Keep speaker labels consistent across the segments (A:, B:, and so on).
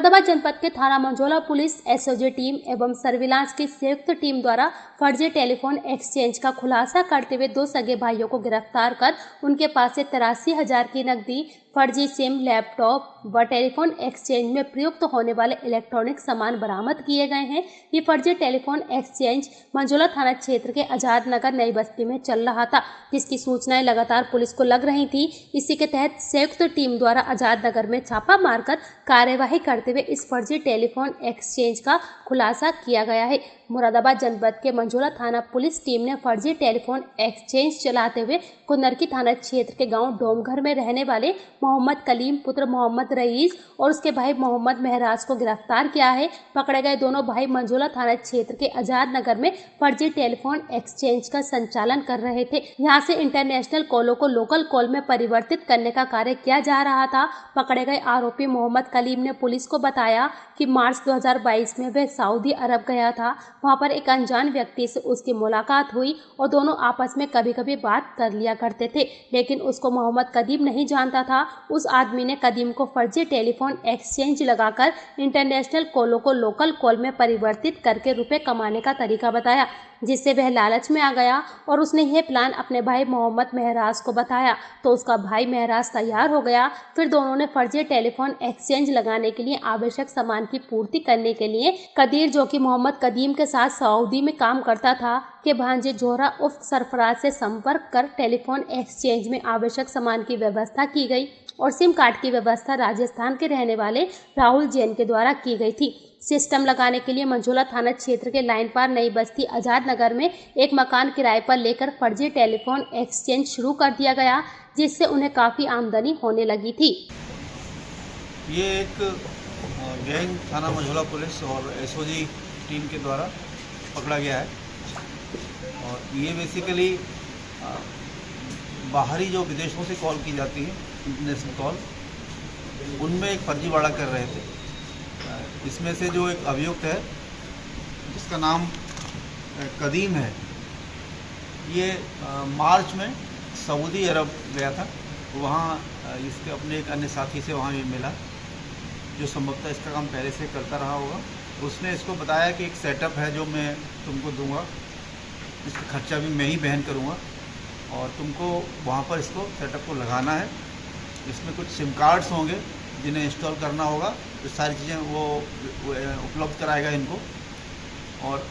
A: मुरादाबाद जनपद के थाना मंझोला पुलिस एसओजी टीम एवं सर्विलांस की संयुक्त टीम द्वारा फर्जी टेलीफोन एक्सचेंज का खुलासा करते हुए 2 सगे भाइयों को गिरफ्तार कर उनके पास से 83,000 की नकदी, फर्जी सिम, लैपटॉप व टेलीफोन एक्सचेंज में प्रयुक्त होने वाले इलेक्ट्रॉनिक सामान बरामद किए गए हैं। ये फर्जी टेलीफोन एक्सचेंज मंझोला थाना क्षेत्र के आजाद नगर नई बस्ती में चल रहा था, जिसकी सूचनाएं लगातार पुलिस को लग रही थी। इसी के तहत संयुक्त टीम द्वारा आजाद नगर में छापा मारकर कार्यवाही करते हुए इस फर्जी टेलीफोन एक्सचेंज का खुलासा किया गया है। मुरादाबाद जनपद के मंझोला थाना पुलिस टीम ने फर्जी टेलीफोन एक्सचेंज चलाते हुए कुंदरकी थाना क्षेत्र के गांव डोमघर में रहने वाले मोहम्मद कलीम पुत्र मोहम्मद रईस और उसके भाई मोहम्मद महराज को गिरफ्तार किया है। पकड़े गए दोनों भाई मंझोला थाना क्षेत्र के आजाद नगर में फर्जी टेलीफोन एक्सचेंज का संचालन कर रहे थे। यहाँ से इंटरनेशनल कॉलों को लोकल कॉल में परिवर्तित करने का कार्य किया जा रहा था। पकड़े गए आरोपी मोहम्मद कलीम ने पुलिस को बताया कि मार्च 2022 में वह सऊदी अरब गया था। वहां पर एक अनजान व्यक्ति से उसकी मुलाकात हुई और दोनों आपस में कभी कभी बात कर लिया करते थे, लेकिन उसको मोहम्मद कलीम नहीं जानता था। उस आदमी ने कलीम को फर्जी टेलीफोन एक्सचेंज लगाकर इंटरनेशनल कॉलों को लोकल कॉल में परिवर्तित करके रुपए कमाने का तरीका बताया, जिससे वह लालच में आ गया और उसने यह प्लान अपने भाई मोहम्मद महराज को बताया तो उसका भाई महराज तैयार हो गया। फिर दोनों ने फर्जी टेलीफोन एक्सचेंज लगाने के लिए आवश्यक सामान की पूर्ति करने के लिए कदीर, जो कि मोहम्मद कलीम के साथ सऊदी में काम करता था, के भांजे जोहरा उर्फ सरफराज से संपर्क कर टेलीफोन एक्सचेंज में आवश्यक सामान की व्यवस्था की गई और सिम कार्ड की व्यवस्था राजस्थान के रहने वाले राहुल जैन के द्वारा की गई थी। सिस्टम लगाने के लिए मंझोला थाना क्षेत्र के लाइन पार नई बस्ती आजाद नगर में एक मकान किराए पर लेकर फर्जी टेलीफोन एक्सचेंज शुरू कर दिया गया, जिससे उन्हें काफ़ी आमदनी होने लगी थी।
B: ये एक गैंग थाना मंझोला पुलिस और एसओजी टीम के द्वारा पकड़ा गया है और ये बेसिकली बाहरी जो विदेशों से कॉल की जाती है, इंटरनेशनल कॉल, उनमें एक फर्जीवाड़ा कर रहे थे। इसमें से जो एक अभियुक्त है जिसका नाम कदीम है, ये मार्च में सऊदी अरब गया था। वहाँ इसके अपने एक अन्य साथी से वहाँ भी मिला जो संभवतः इसका काम पहले से करता रहा होगा। उसने इसको बताया कि एक सेटअप है जो मैं तुमको दूंगा, इसका खर्चा भी मैं ही वहन करूँगा और तुमको वहाँ पर इसको सेटअप को लगाना है। इसमें कुछ सिम कार्ड्स होंगे जिन्हें इंस्टॉल करना होगा, तो सारी चीज़ें वो उपलब्ध कराएगा इनको और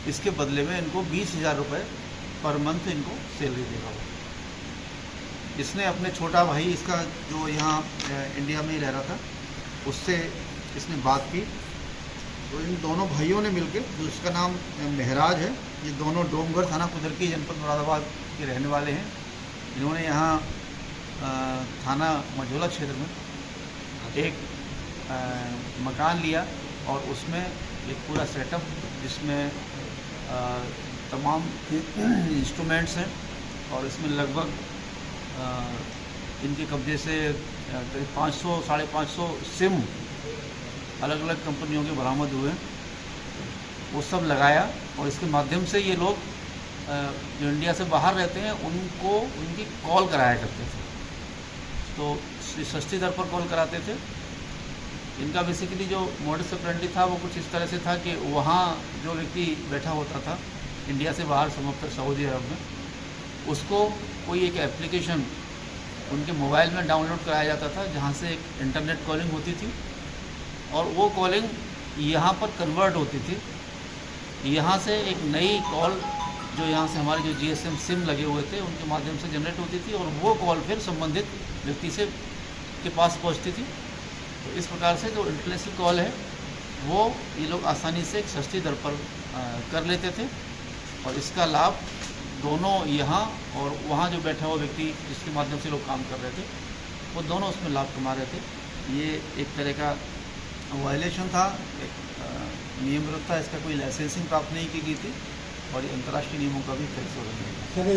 B: इसके बदले में इनको 20,000 रुपये पर मंथ इनको सैलरी देगा। इसने अपने छोटा भाई, इसका जो यहाँ इंडिया में ही रह रहा था, उससे इसने बात की तो इन दोनों भाइयों ने मिलकर, जो इसका नाम महराज है, ये दोनों डोमघर थाना कुंदरकी जनपद मुरादाबाद के रहने वाले हैं। इन्होंने यहाँ थाना मंझोला क्षेत्र में एक मकान लिया और उसमें एक पूरा सेटअप जिसमें तमाम इंस्ट्रूमेंट्स हैं और इसमें लगभग इनके कब्जे से करीब 500-550 सिम अलग अलग कंपनियों के बरामद हुए, वो सब लगाया और इसके माध्यम से ये लोग जो इंडिया से बाहर रहते हैं उनको उनकी कॉल कराया करते थे। तो सस्ती दर पर कॉल कराते थे। इनका बेसिकली जो मॉडस ऑपरेंडी था वो कुछ इस तरह से था कि वहाँ जो व्यक्ति बैठा होता था इंडिया से बाहर, संभवतः सऊदी अरब में, उसको कोई एक एप्लीकेशन उनके मोबाइल में डाउनलोड कराया जाता था जहाँ से एक इंटरनेट कॉलिंग होती थी और वो कॉलिंग यहाँ पर कन्वर्ट होती थी। यहाँ से एक नई कॉल जो यहाँ से हमारे जो GSM सिम लगे हुए थे उनके माध्यम से जनरेट होती थी और वो कॉल फिर संबंधित व्यक्ति से के पास पहुँचती थी। तो इस प्रकार से जो इंटरनेशनल कॉल है वो ये लोग आसानी से एक सस्ती दर पर कर लेते थे और इसका लाभ दोनों यहाँ और वहाँ जो बैठा हुआ व्यक्ति जिसके माध्यम से लोग काम कर रहे थे वो दोनों उसमें लाभ कमा रहे थे। ये एक तरह का वायलेशन था, एक नियम विरुद्ध था। इसका कोई लाइसेंसिंग प्राप्त नहीं की गई थी और ये अंतर्राष्ट्रीय नियमों का भी खिलाफ है।